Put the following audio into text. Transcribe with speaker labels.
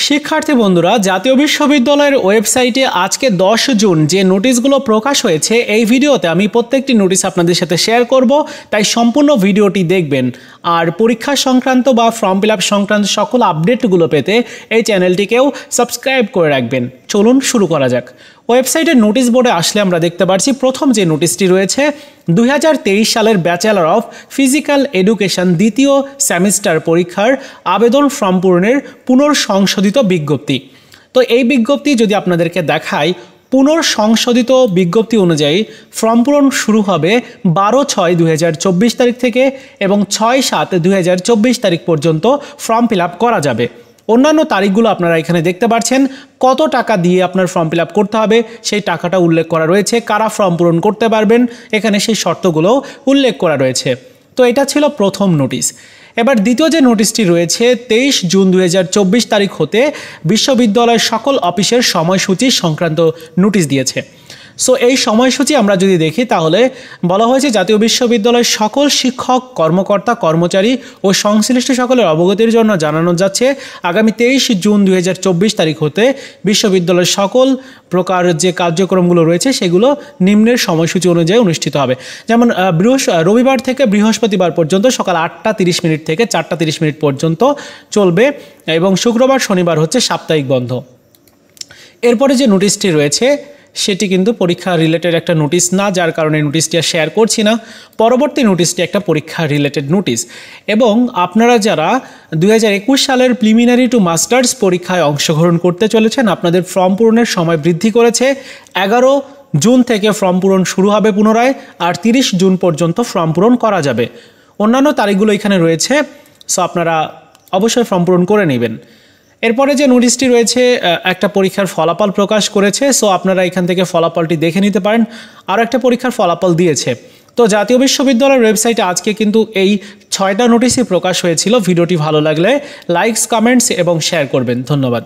Speaker 1: শিক্ষার্থী বন্ধুরা, জাতীয় বিশ্ববিদ্যালয়ের ওয়েবসাইটে আজকে 10 জুন যে নোটিশগুলো প্রকাশ হয়েছে এই ভিডিওতে আমি প্রত্যেকটি নোটিশ আপনাদের সাথে শেয়ার করব, তাই সম্পূর্ণ ভিডিওটি দেখবেন। আর পরীক্ষা সংক্রান্ত বা ফর্ম ফিল আপ সংক্রান্ত সকল আপডেটগুলো পেতে এই চ্যানেলটিকেও সাবস্ক্রাইব করে রাখবেন। চলুন শুরু করা যাক। ওয়েবসাইটের নোটিশ বোর্ডে আসলে আমরা দেখতে পাচ্ছি প্রথম যে নোটিশটি রয়েছে 2023 সালের ব্যাচেলর অফ ফিজিক্যাল এডুকেশন দ্বিতীয় সেমিস্টার পরীক্ষার আবেদন ফর্ম পূরণের পুনর্সংশোধিত বিজ্ঞপ্তি। তো এই বিজ্ঞপ্তি যদি আপনাদেরকে দেখাই, পুনর্সংশোধিত বিজ্ঞপ্তি অনুযায়ী ফর্ম পূরণ শুরু হবে 12/6/2024 তারিখ থেকে এবং 6/7/2024 তারিখ পর্যন্ত ফর্ম ফিল আপ করা যাবে। অন্যান্য তারিখগুলো আপনারা এখানে দেখতে পাচ্ছেন। কত টাকা দিয়ে আপনার ফর্ম ফিল আপ করতে হবে সেই টাকাটা উল্লেখ করা রয়েছে, কারা ফর্ম পূরণ করতে পারবেন এখানে সেই শর্তগুলো উল্লেখ করা রয়েছে। তো এটা ছিল প্রথম নোটিশ। এবার দ্বিতীয় যে নোটিশটি রয়েছে 23 জুন 2024 তারিখ হতে বিশ্ববিদ্যালয়ের সকল অফিসের সময়সূচি সংক্রান্ত নোটিশ দিয়েছে। সো এই সময়সূচি আমরা যদি দেখি তাহলে বলা হয়েছে জাতীয় বিশ্ববিদ্যালয়ের সকল শিক্ষক, কর্মকর্তা, কর্মচারী ও সংশ্লিষ্ট সকলের অবগতির জন্য জানানো যাচ্ছে আগামী 23 জুন 2024 তারিখ হতে বিশ্ববিদ্যালয়ের সকল প্রকার যে কার্যক্রমগুলো রয়েছে সেগুলো নিম্নের সময়সূচি অনুযায়ী অনুষ্ঠিত হবে। যেমন রবিবার থেকে বৃহস্পতিবার পর্যন্ত সকাল 8টা 30 মিনিট থেকে 4টা 30 মিনিট পর্যন্ত চলবে এবং শুক্রবার শনিবার হচ্ছে সাপ্তাহিক বন্ধ। এরপরে যে নোটিশটি রয়েছে সেটি কিন্তু পরীক্ষা রিলেটেড একটা নোটিশ না, যার কারণে নোটিশটি আর শেয়ার করছি না। পরবর্তী নোটিশটি একটা পরীক্ষা রিলেটেড নোটিশ এবং আপনারা যারা 2021 সালের প্রিলিমিনারি টু মাস্টার্স পরীক্ষায় অংশগ্রহণ করতে চলেছেন, আপনাদের ফর্ম পূরণের সময় বৃদ্ধি করেছে। 11 জুন থেকে ফর্ম পূরণ শুরু হবে পুনরায়, আর 30 জুন পর্যন্ত ফর্ম পূরণ করা যাবে। অন্যান্য তারিখগুলো এখানে রয়েছে, সো আপনারা অবশ্যই ফর্ম পূরণ করে নেবেন। এরপরে যে নোটিশটি রয়েছে একটা পরীক্ষার ফলাফল প্রকাশ করেছে, সো আপনারা এখান থেকে ফলাফলটি দেখে নিতে পারেন। আর একটা পরীক্ষার ফলাফল দিয়েছে। তো জাতীয় বিশ্ববিদ্যালয়ের ওয়েবসাইটে আজকে কিন্তু এই 6টা নোটিশই প্রকাশ হয়েছিল। ভিডিওটি ভালো লাগলে লাইকস, কমেন্টস এবং শেয়ার করবেন। ধন্যবাদ।